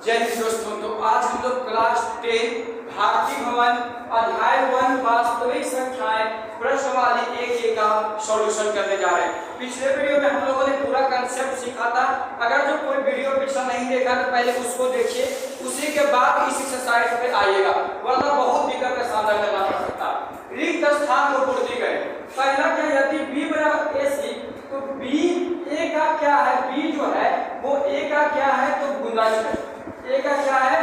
जय हिंद दोस्तों। तो आज हम लोग क्लास 10 भारतीय भवन अध्याय 1 वास्तविक संख्याएं प्रश्न वाली एक का सॉल्यूशन करने जा रहे हैं। पिछले वीडियो में हम लोगों ने पूरा कंसेप्ट सीखा था। अगर जो कोई वीडियो पिछला नहीं देखा तो पहले उसको देखिए, उसी के बाद इस एक्सरसाइज पे आइएगा, वरना बहुत दिक्कत का सामना करना पड़ सकता है। रिक्त स्थान को पूर्ति करें। पहला क्या, यदि b बराबर ac तो b a का क्या है, b जो है वो a का क्या है तो गुणज है। a का क्या है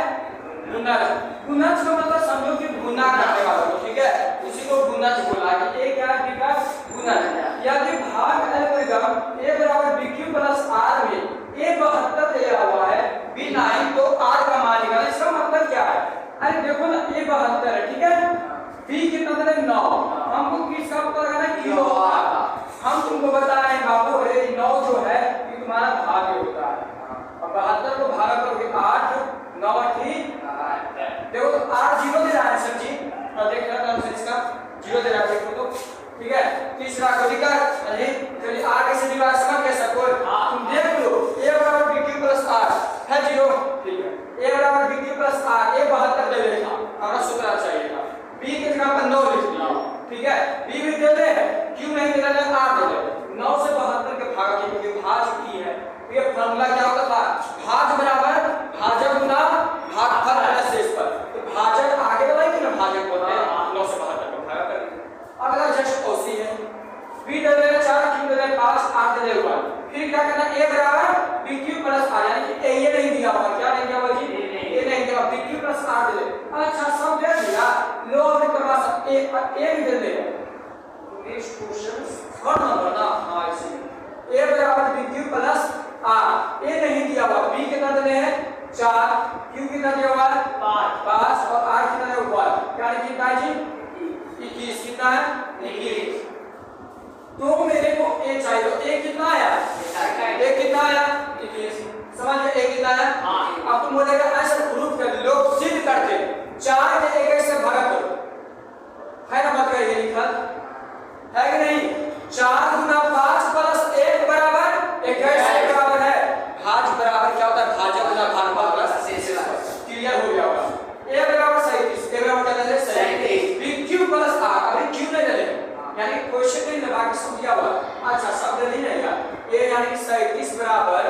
गुणज। गुणज का मतलब समझो कि गुना करने वाला हो, ठीक है, उसी को गुणज बोला कि a क्या है, b का गुणज। यदि भाग एल्गोरिथम a बराबर bq प्लस r में a 72 दिया हुआ है, b 9 तो r का मान निकालना। इसका मतलब क्या है, अरे देखो ना a 72 है, ठीक है, b कितना है 9, हमको किसका पता लगाना है, किलो r का। हम तुमको बता रहे हैं बाबू, अरे 9 जो है ये तुम्हारा भाग्य होता है, और 72 को भागा करोगे 8 9 ठीक। देखो तो r 0 दे रहा है सर जी, और देख रहा था इसका 0 दे रहा है, देखो तो ठीक है। तीसरा को लिखा अरे चलिए r कैसे डिवाइड समझ कैसे कोई तुम देख लो, a बराबर bq प्लस r है 0, ठीक है, a बराबर bq प्लस r a 72 दे देगा, हमारा सूत्र चाहिए था, b की जगह पर 9 लिख दिया, ठीक है, b भी दे दे, q नहीं दे दे, r दे दे। 9 से 72 के भाग की भाज की है, ये फार्मूला क्या होता था, भाज बराबर भाजक गुना भागफल प्लस शेष पर। तो भाजक आगे वाला कि ना भाजक बोलते हैं, 9 से 72 को भागा कर दीजिए। अगला जस्ट ओसी है, b दे दे 4, q दे दे 5, r दे दे 1। फिर क्या करना, a बराबर bq प्लस r, यानी कि a ये नहीं दिया हुआ, क्या नहीं दिया हुआ जी, a नहीं दिया, bq प्लस r दे दे। अच्छा सब दे दिया, लो अभी करवा सकते a भी दे दे। नेक्स्ट क्वेश्चन थर्ड नंबर ना, हां इसी a बराबर bq प्लस r, a नहीं दिया हुआ, b कितना देने हैं 4, q कितना दिया हुआ है 5 और r कितना है 1, क्या कितना है जी 21, कितना है 21। तो मेरे को a चाहिए, तो a कितना आया, a कितना आया 21, समझ गए a कितना है। अब तुम बोलेगा ऐसे प्रूफ कर लो, सिद्ध करते 4 के 1 से भागा करो, है ना, मत करिए लिखा है कि नहीं, 4 गुना 5 प्लस 1 बराबर 21 के बराबर है। भाज बराबर क्या होता है, भाजक गुना भागफल प्लस शेष। क्लियर हो गया होगा। a बराबर 37, a बराबर क्या है 37, bq प्लस r, अभी q नहीं ले, यानी क्वेश्चन नहीं लगा के सब दिया हुआ। अच्छा शब्द नहीं रहेगा, a यानी 37 बराबर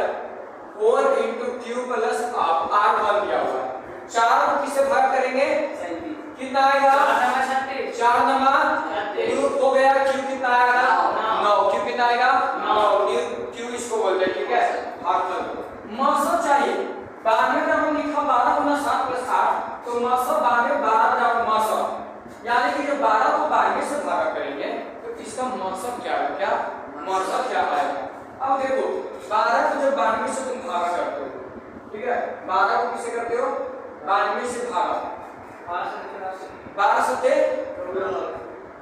4 q प्लस r 1 दिया हुआ है। 4 को किससे भाग करेंगे, कितना आएगा 4 नमा ग्रुप हो गया, q कितना आएगा 9, q कितना आएगा 9, q इसको बोलते हैं, ठीक है, भागफल। मौसम चाहिए, 92 का हम लिखा 12 गुना 7 प्लस 8, तो मौसम 12 बराबर मौसम, यानी कि जब 12 को 12 से भागा करेंगे तो इसका मौसम क्या है, क्या मौसम क्या आएगा। अब देखो 12 को जब 12 से तुम भागा करते हो, ठीक है, 12 को किससे करते हो 12 से भागा, 12 से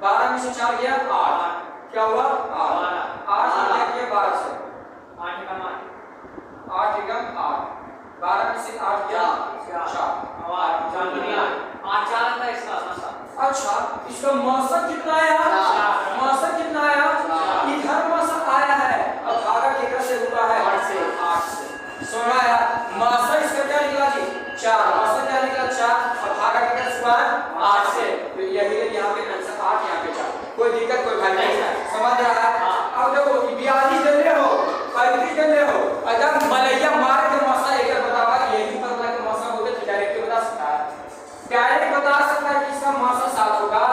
12 में से 4 गया 8, क्या हुआ 8 8 गया 12 से 8 का मान 8 एकम 8, 12 में से 8 गया 4। अच्छा इसका मौसम कितना आया, मौसम कितना आया, इधर मौसम आया है और भागा किधर से हुआ है 8 से। सुना आया, मौसम इसका क्या निकला जी 4, मौसम क्या निकला 4 और भागा किधर से हुआ 8 से। तो यही है यहाँ पे आंसर 8, यहाँ पे 4, कोई दिक्कत कोई भाई नहीं है, समझ रहा है। अब देखो 42 दे रहे हो 35 दे रहे हो, अगर मलैया मार के मौसम एक बतावा, यही पता कि मौसम होते तो डायरेक्ट बता सकता है, डायरेक्ट बता सकता है कि इसका मौसम 7 होगा,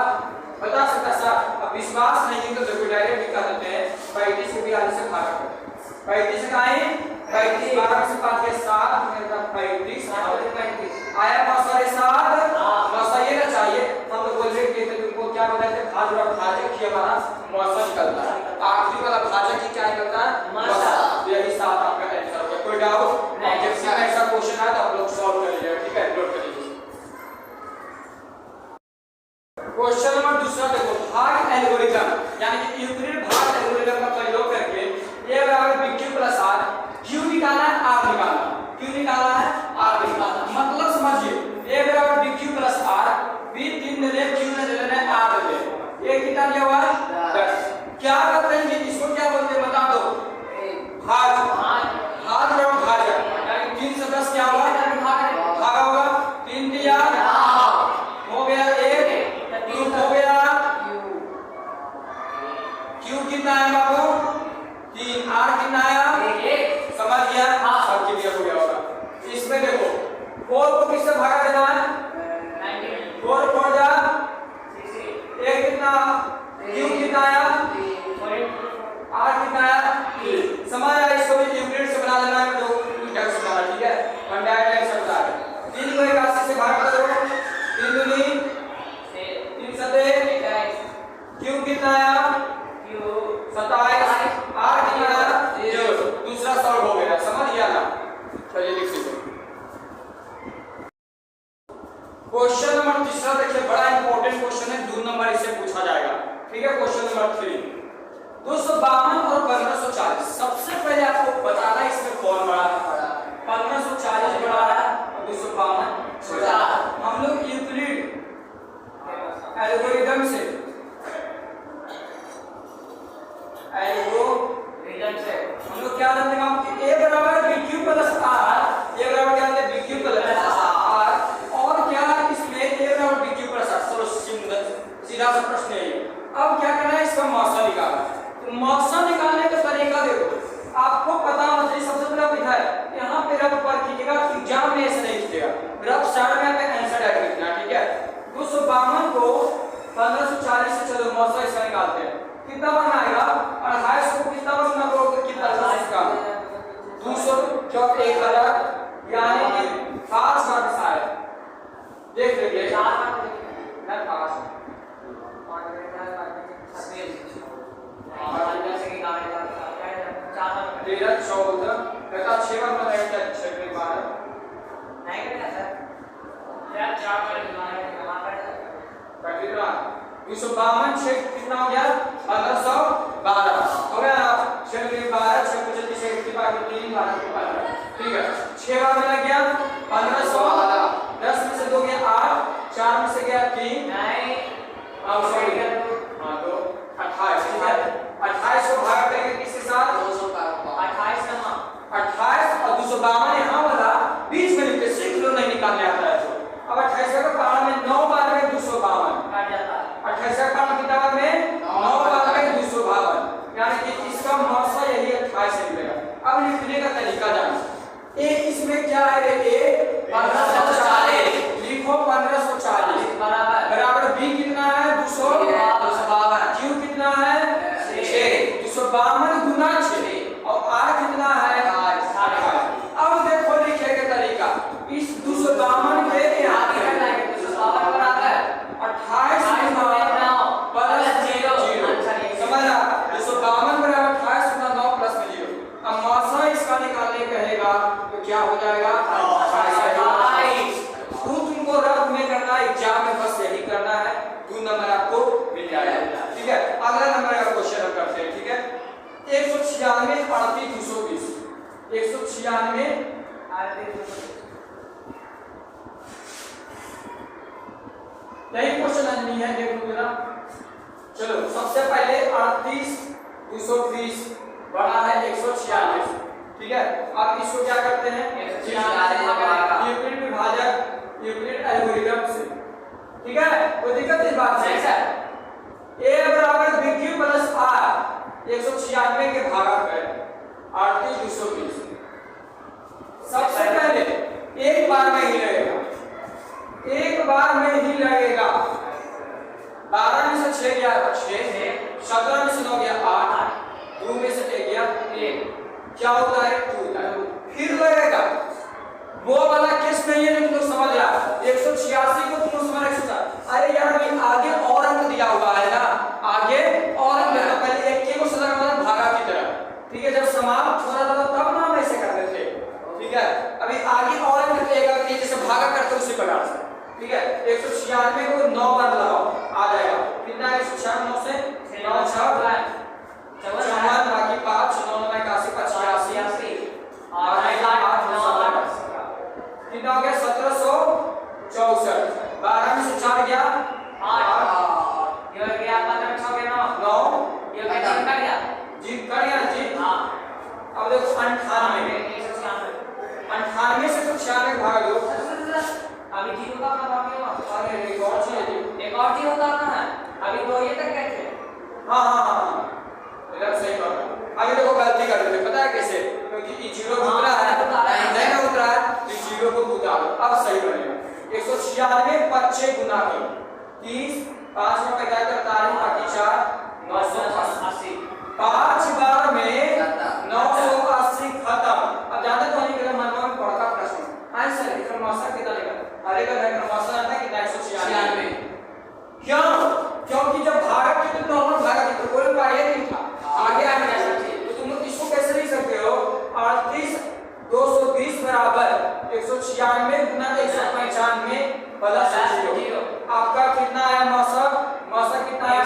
बता सकता है सर। अब विश्वास नहीं तो देखो डायरेक्ट भी कर देते हैं, 35 को 42 से भागा करो, 35 से कहां है 35, 12 से 5 के 7 मेरे का 35 आया मौसम 7, मौसम ये ना चाहिए, हम लोग बोल रहे थे तुमको क्या बताते थे, भाज और भाजक ही हमारा मौसम निकलता है, आखिरी वाला भाजक ही क्या निकलता है मौसम, यही 7 आपका आंसर होगा। कोई डाउट नहीं, जब ऐसा क्वेश्चन आए तो आप लोग सॉल्व कर लीजिए, ठीक है, नोट कर लीजिए। क्वेश्चन नंबर दूसरा देखो, भाग एल्गोरिथम यानी कि यूक्लिड भाग एल्गोरिथम का प्रयोग करके a बराबर bq प्लस r, q निकालना है r निकालना, q निकालना है r निकालना, मतलब समझिए a बराबर bq प्लस r, b 3 दे दे, q ने दे देना है r दे दे, a कितना दिया हुआ है 10। क्या करते हैं इसको, क्या बोलते हैं बता दो, भाग, भाग बराबर भाजक, यानी 3 से 10 क्या हुआ चलिए लिख लीजिए। क्वेश्चन नंबर तीसरा देखिए, बड़ा इंपॉर्टेंट क्वेश्चन है, 2 नंबर इसे पूछा जाएगा। ठीक है, क्वेश्चन नंबर 3 252 और 1540। सबसे पहले आपको बताना है इसमें कौन बड़ा है। 1540 बड़ा है और 252 छोटा है। हम लोग यूक्लिड एल्गोरिथम से हम लोग क्या जानते हैं कि a बराबर bq प्लस r, a बराबर क्या जानते हैं bq प्लस r, और क्या इसमें a बराबर bq प्लस r। चलो सीधा सा प्रश्न है। अब क्या करना है, इसका मौसा निकालना है। तो मौसा निकालने का तरीका देखो, आपको पता होना चाहिए। सबसे पहला विधा है, यहाँ पे रफ पर कीजिएगा, एग्जाम में ऐसे नहीं कीजिएगा, रफ साइड में आपका आंसर टाइप लिखना। ठीक है, 252 को 1540 से चलो मौसा इसका निकालते हैं। कितना बन आएगा, 28 को कितना बन ना करोगे, कितना 28 का 200 चौक 1000, यानी कि 5 बार शायद देख लीजिए 4 ना 5 13 14 कहता 6 बार बनाएगा, 6 के बाद नहीं करता सर यार 4 बार बनाएगा कितना 252 6 कितना हो गया 1512 हो गया ना। 6 के 12 6 को जल्दी से 3 12 के 15। ठीक है, 6 बार में लग गया 1512, 10 में से 2 गया 8, 4 में से गया 3 नहीं सॉरी हां तो 28। ठीक है, 28 को भाग करेंगे किसके साथ 200 का 28 का 28 और 252 यहां वाला बीच में लिखते, सीख लो नहीं निकालने आता है तो। अब 28 का कारण में 9 बार में 252 काट जाता है। 28 का कारण कितना बार में 9 बार में 252, यानी कि इसका मौसा यही 28 से मिलेगा। अब लिखने का तरीका जानो। ए इसमें क्या है रे, ए 1540 लिखो, 1540 बराबर बी कितना है 252, क्यू कितना है 6, 252 गुना 6 और आर कितना है 28। अब देखो लिखने का तरीका, इस 252 के यहां पे 252 बराबर 28 गुना 9 प्लस 0 समझा। 252 बराबर 28 गुना 9 प्लस 0। अब मौसा इसका निकालने कहेगा तो क्या हो जाएगा 28। तुमको रफ में करना, एग्जाम में बस यही करना है, 2 नंबर आपको मिल जाएगा। ठीक है, अगला नंबर का क्वेश्चन हम करते हैं। ठीक है, 196 38 220 196 यही क्वेश्चन नहीं है, देखो जरा। चलो सबसे पहले 38 220 बड़ा है 196। ठीक है, आप इसको क्या करते हैं यूक्लिड विभाजक, यूक्लिड एल्गोरिथम से। ठीक है, कोई दिक्कत इस बात से सर। a बराबर bq प्लस r 196 के भागाकार है 38 220। सबसे पहले एक बार में ही लगेगा, एक बार में ही लगेगा। 12 में से 6 गया 6, 17 में से 9 गया 8, 2 में से 1 गया 1, क्या होता है 2। फिर लगेगा, वो वाला केस नहीं है जो तुम समझ रहा। 186 को तुम समझ रहे, अरे यार अभी आगे और अंक दिया हुआ है ना, आगे और अंक दिया, पहले एक के को सजा करना भागा की तरह। ठीक है, जब समाप्त हो रहा था तब ना हम ऐसे करते थे। ठीक है, अभी आगे और अंक दिएगा कि जैसे भागा करते उसी प्रकार से। ठीक है, 196 को 9 बार लगाओ आ जाएगा कितना है 196 से 9 6 54 बाकी 5 9 9 81 85 और 8 9 कितना हो गया 1764। 12 में से 4 गया 8, ये गया 15 में 6 गया 9, ये गया जीत कर गया जी। हां, अब देखो 98 से 96 भाग दो, अभी जीरो का अपना बाकी है। अरे रिकॉर्ड चाहिए, एक और जीरो का अपना है, अभी तो ये तक गए थे। हां एकदम सही बात। अभी देखो गलती कर रहे थे, पता है कैसे, क्योंकि ये जीरो उतरा है नहीं ना उतरा है, तो जीरो को उतारो, अब सही बनेगा। 196 पर 6 गुना करो 30, 5 में 45 बाकी 4 980, 5 बार में 980 खत्म। अब ज्यादा तो नहीं करें, मनवा में पड़ता प्रश्न आंसर है क्रमशः कितना लेगा, अरे का क्रमशः आता है कितना 196। क्यों, क्योंकि जब भागा की तो नॉर्मल भागा की तो कोई उपाय नहीं था, आगे आने का चाहिए। तो तुम लोग इसको कैसे लिख सकते हो 38 220 बराबर 196 गुना 195 प्लस 0। आपका कितना है मौसा? मौसा कितना है?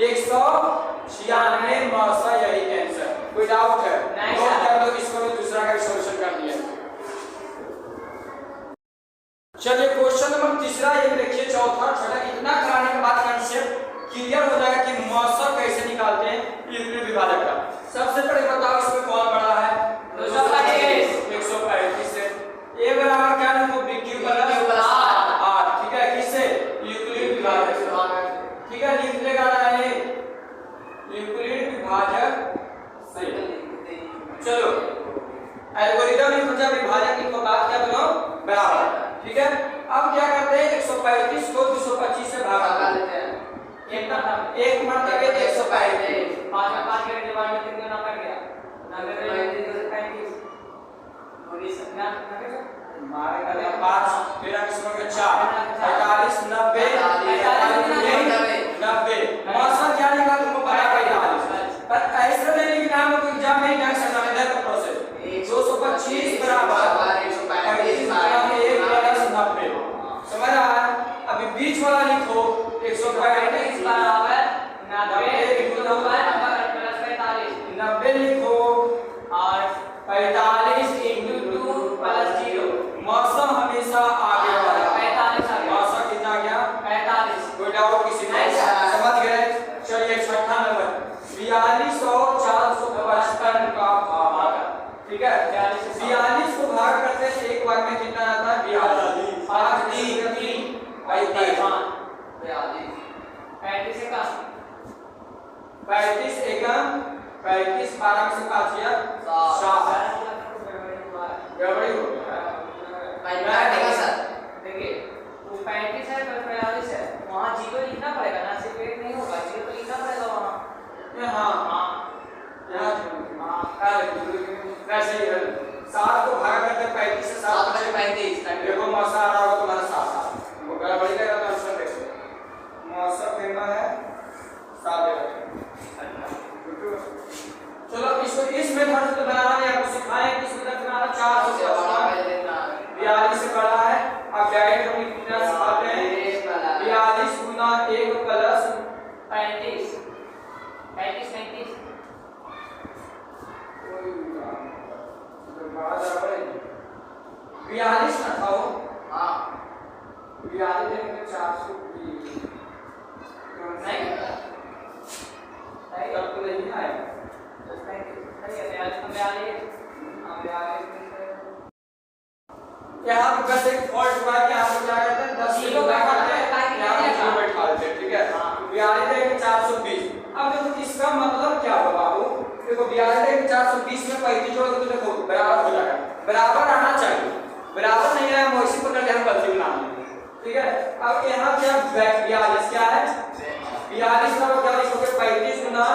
196 मौसा, यही आंसर। कोई डाउट है? नोट कर लो, इसको भी दूसरा का सॉल्यूशन कर दिया। चलिए क्वेश्चन नंबर तीसरा ये देखिए, चौथा छठा इतना कराने के बाद कंसेप्ट क्लियर हो जाएगा कि मौसा कैसे निकालते हैं यूक्लिड विभाजक का। सबसे पहले बताओ इसमें कौन बड़ा है? 135 से a बराबर क्या लिखो? bq प्लस r, ठीक है, किससे? यूक्लिड विभाजक से, ठीक है, लिख लेगा ना ये यूक्लिड विभाजक से। चलो एल्गोरिथम लिखो, जब विभाजक लिखो बात क्या दोनों बराबर, ठीक है। अब क्या करते हैं? 135 को 225 से भागा देते हैं। एक मरतबे 135 5 के डिवाइड में 3 गुना कर गया 90 में 35 थोड़ी संख्या मारे कर 5 तेरा किस्मों के 4 45 90 90 मौसा क्या लिखा तुमको पता है? 45 पर ऐसे लेने के नाम को एग्जाम में ढंग से समझना है प्रोसेस। 225 बराबर 135 प्लस 90, समझ रहा है? अभी बीच वाला लिखो 135 बराबर 90 लिखो और 45 into 2 प्लस 0। मौसम हमेशा आगे वाला 45 आगे। मौसम कितना गया? 45। कोई डाउट किसी को? समझ गए? चलिए छठा नंबर 42 और 455 का भाग, ठीक है। 42 को भाग करते हैं एक बार में कितना आता है? 42 5 3 3 35 35 का 35 एकम 35 12 से काट दिया 7 गड़बड़ी हो गया। देखिए वो 35 है पर 45 है, वहां 0 लिखना पड़ेगा ना, सिर्फ एक नहीं होगा, 0 तो लिखना पड़ेगा वहां। हां यहां वैसे ही है। 7 को भाग करते 35 से 7 बचे 35। देखो मौसा आ रहा होगा तुम्हारा 7 वो गड़बड़ी करेगा तो आंसर देखो मौसा कितना है 7। चलो इसको इस मेथड से बनाना है, आपको सिखाएं किस मेथड से बनाना। 4 से बड़ा है, आप डायरेक्ट हम कितना सिखाते हैं? 42 गुना 1 प्लस 35 35 42 ना था वो? हां 42 देंगे 420 नहीं तब तो नहीं आएगा। यहाँ पे बस एक फॉल्ट हुआ कि यहाँ पे क्या करते हैं 10 किलो बैठाते हैं, यहाँ पे 0 बैठाते हैं, ठीक है। 42 के 420। अब देखो इसका मतलब क्या होगा बाबू? देखो 42 के 420 में 35 जोड़ दो तो देखो बराबर हो जाएगा। बराबर आना चाहिए, बराबर नहीं आया हम वैसे पकड़ लिया, हम गलती बना ली, ठीक है। अब यहाँ क्या 42 क्या है? 42 का क्या लिखोगे? 35 गुना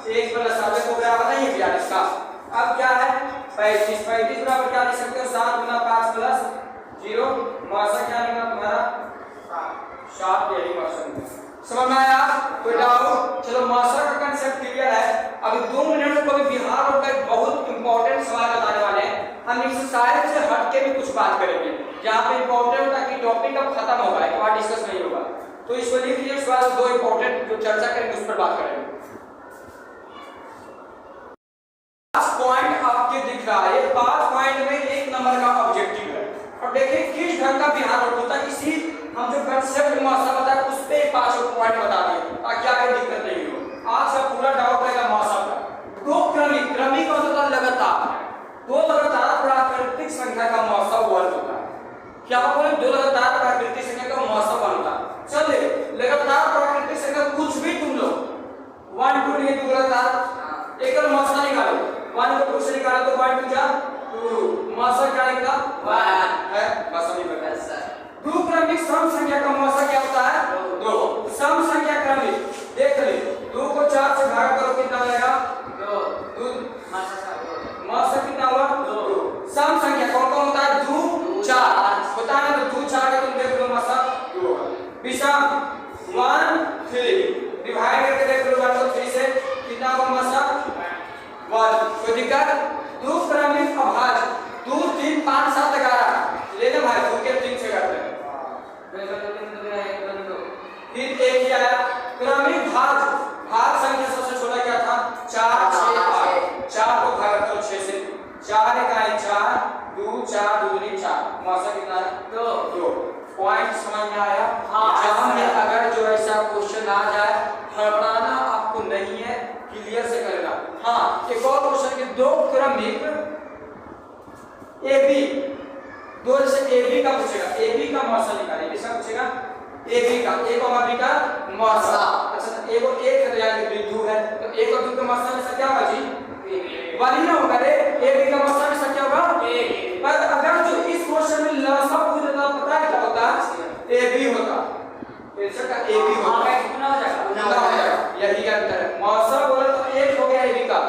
1 प्लस 7 को बराबर नहीं है 42 का। अब क्या है? 35 बराबर क्या लिख सकते हो? 7 गुना 5 प्लस 0। मौसा क्या लिखना तुम्हारा? 7 यही मौसा। समझ में आया? कोई डाउट? चलो मौसा का कांसेप्ट क्लियर है। अभी 2 मिनट में कभी बिहार और का एक बहुत इंपॉर्टेंट सवाल बताने वाले हैं। हम एक्सरसाइज से हट के भी कुछ बात करेंगे जहाँ पे इंपॉर्टेंट होता है कि टॉपिक अब खत्म होगा, एक बार डिस्कस नहीं होगा। तो इसको लिख लीजिए, इस बार 2 इंपॉर्टेंट जो चर्चा करेंगे उस पर बात करेंगे। पॉइंट आपके दिख रहा है, 5 पॉइंट में 1 नंबर का ऑब्जेक्टिव है। और देखिए किस ढंग का बिहार होता है, इसी हम जो कंसेप्ट मौसा बताया उस पे 5 पॉइंट बता दिए ताकि आगे दिक्कत नहीं हो। आज का पूरा डाउट रहेगा मौसा का। 2 क्रमिक क्रमिक मतलब लगातार 2 लगातार प्राकृतिक संख्या का मौसा वर्ग होता है। क्या बोले? 2 लगातार प्राकृतिक संख्या का मौसा बनता है। चलिए लगातार प्राकृतिक संख्या कुछ भी तुम लो 1 2 नहीं 2 लगातार एक मौसा निकालो 1 को 2 से निकालो तो 1 2 जा 2 मौसा क्या निकला 1 है, मौसा नहीं बता सर। 2 क्रमिक सम संख्या का मौसा क्या होता है? 2 सम संख्या क्रमिक देख ले 2 को 4 से भाग करो कितना आएगा? 2 मौसा कितना हुआ? 2 सम संख्या कौन कौन होता है? 2 4 होता है ना, 2 4 का तुम देख लो मौसा 2 विषम 1 3 डिवाइड करके देख लो 1 को 3 से कितना होगा मौसा 1। कोई दिक्कत? 2 क्रमिक अभाज्य 4 2 4 दूनी 4 मौसा कितना है 2 पॉइंट समझ में आया। एग्जाम में अगर जो ऐसा क्वेश्चन आ जाए हड़बड़ाना आपको नहीं है, क्लियर से करना। हाँ एक और क्वेश्चन के दो क्रमिक AB दो जैसे AB का पूछेगा, AB का मौसा निकालिए, किसका पूछेगा AB का, A और B का मौसा। अच्छा A को 1 है यानी बिंदु है तो 1 और 2 का मौसा में से क्या होगा जी वाली ना होगा रे, AB का मौसा में से क्या होगा पर अगर जो इस क्वेश्चन में लसा पूछ देता पता है क्या होता AB होता, आंसर का AB होगा कितना हो जाएगा गुना हो जाएगा, यही अंतर है। मौसा बोला तो 1 हो गया AB का,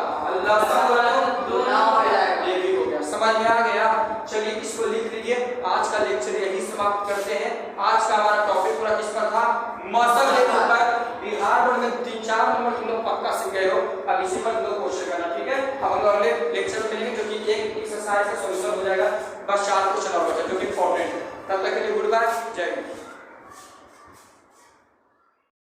लसा बोला तो गुना हो जाएगा AB हो गया। समझ में आ गया? चलिए इसको लिख लीजिए। आज का लेक्चर यही समाप्त करते हैं। आज का हमारा टॉपिक पूरा किस पर था मौसम के ऊपर। बिहार बोर्ड में 3-4 नंबर तुम लोग पक्का सीख गए हो, अब इसी पर तुम लोग क्वेश्चन करना, ठीक है। अब हम लोग अगले लेक्चर में मिलेंगे जो कि एक एक्सरसाइज का सॉल्यूशन हो जाएगा, बस 4 क्वेश्चन और बचे जो कि